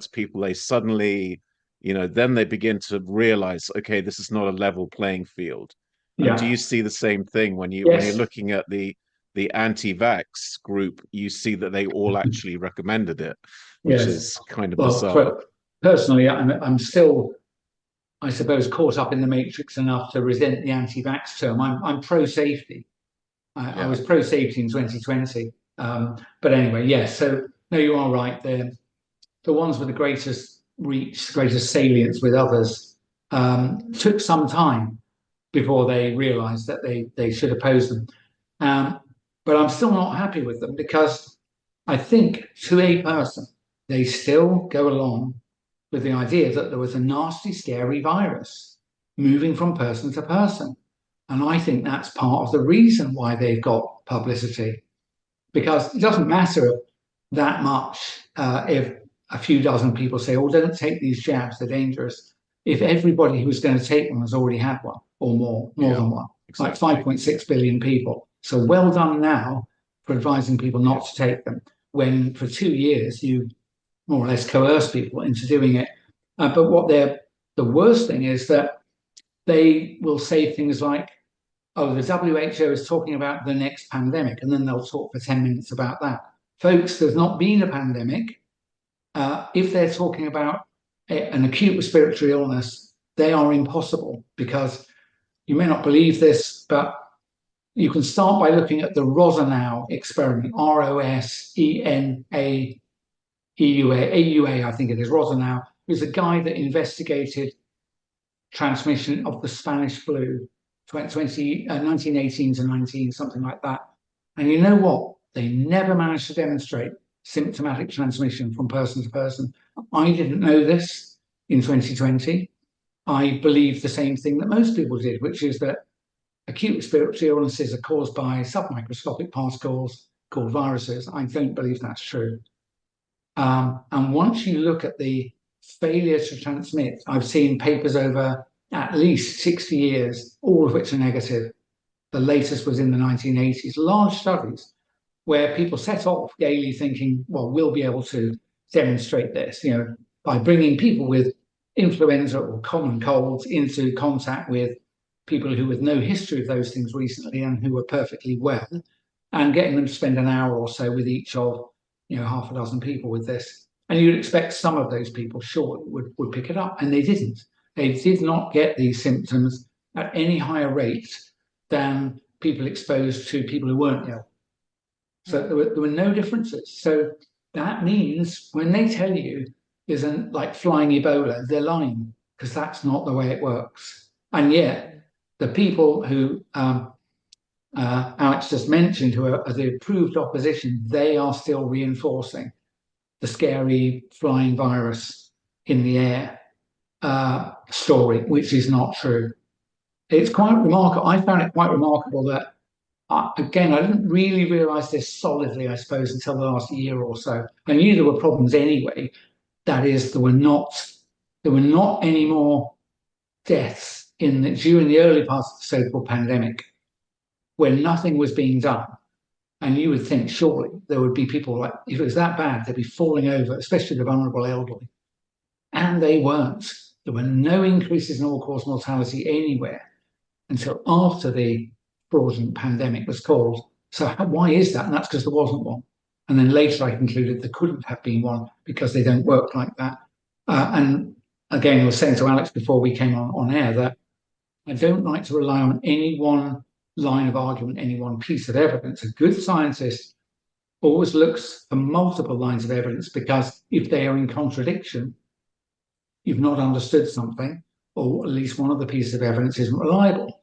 people, they suddenly, then they begin to realize, okay, this is not a level playing field. Do Yeah. you see the same thing when you're Yes. looking at the anti-vax group? You see that they all actually recommended it, which Yes. is kind of Well, bizarre. personally, I'm still, I suppose, caught up in the matrix enough to resent the anti-vax term. I'm pro-safety. I Yeah, was pro-safety in 2020. But anyway, yes. So no, you are right. The ones with the greatest reach, greatest salience with others, took some time before they realised that they should oppose them. Um, but I'm still not happy with them because I think to a person, they still go along with the idea that there was a nasty, scary virus moving from person to person. And I think that's part of the reason why they've got publicity, because it doesn't matter that much if a few dozen people say, oh, don't take these jabs, they're dangerous. If everybody who's going to take one has already had one or more yeah, than one, like exactly. 5.6 billion people. So well done now for advising people Yeah, not to take them, when for 2 years you more or less coerce people into doing it. But the worst thing is that they will say things like, oh, the WHO is talking about the next pandemic, and then they'll talk for 10 minutes about that. Folks, there's not been a pandemic. If they're talking about an acute respiratory illness, they are impossible, because you may not believe this, but you can start by looking at the Rosenau experiment, Rosenaeua, I think it is, Rosenau, who's a guy that investigated transmission of the Spanish flu, 1918 to 19, something like that. And you know what? They never managed to demonstrate symptomatic transmission from person to person. I didn't know this in 2020. I believe the same thing that most people did, which is that acute respiratory illnesses are caused by submicroscopic particles called viruses. I don't believe that's true. And once you look at the failure to transmit, I've seen papers over at least 60 years, all of which are negative. The latest was in the 1980s, large studies where people set off gaily thinking, well, we'll be able to demonstrate this, by bringing people with influenza or common colds into contact with people who with no history of those things recently and who were perfectly well, and getting them to spend an hour or so with each of half a dozen people with this. And you'd expect some of those people surely would pick it up, and they didn't. They did not get these symptoms at any higher rate than people exposed to people who weren't ill. So there were no differences. So that means when they tell you isn't like flying Ebola, they're lying, because that's not the way it works. And yet, the people who Alex just mentioned, who are the approved opposition, they are still reinforcing the scary flying virus in the air story, which is not true. It's quite remarkable. I found it quite remarkable that, again, I didn't really realize this solidly, I suppose, until the last year or so. I knew there were problems anyway. That is, there were not any more deaths during the early parts of the so-called pandemic, when nothing was being done. And you would think, surely there would be people, like, if it was that bad, they'd be falling over, especially the vulnerable elderly. And they weren't. There were no increases in all-cause mortality anywhere until after the fraudulent pandemic was called. So why is that? And that's because there wasn't one. And then later I concluded there couldn't have been one, because they don't work like that. And again, I was saying to Alex before we came on air that I don't like to rely on any one line of argument, any one piece of evidence. A good scientist always looks for multiple lines of evidence, because if they are in contradiction, you've not understood something, or at least one of the pieces of evidence isn't reliable.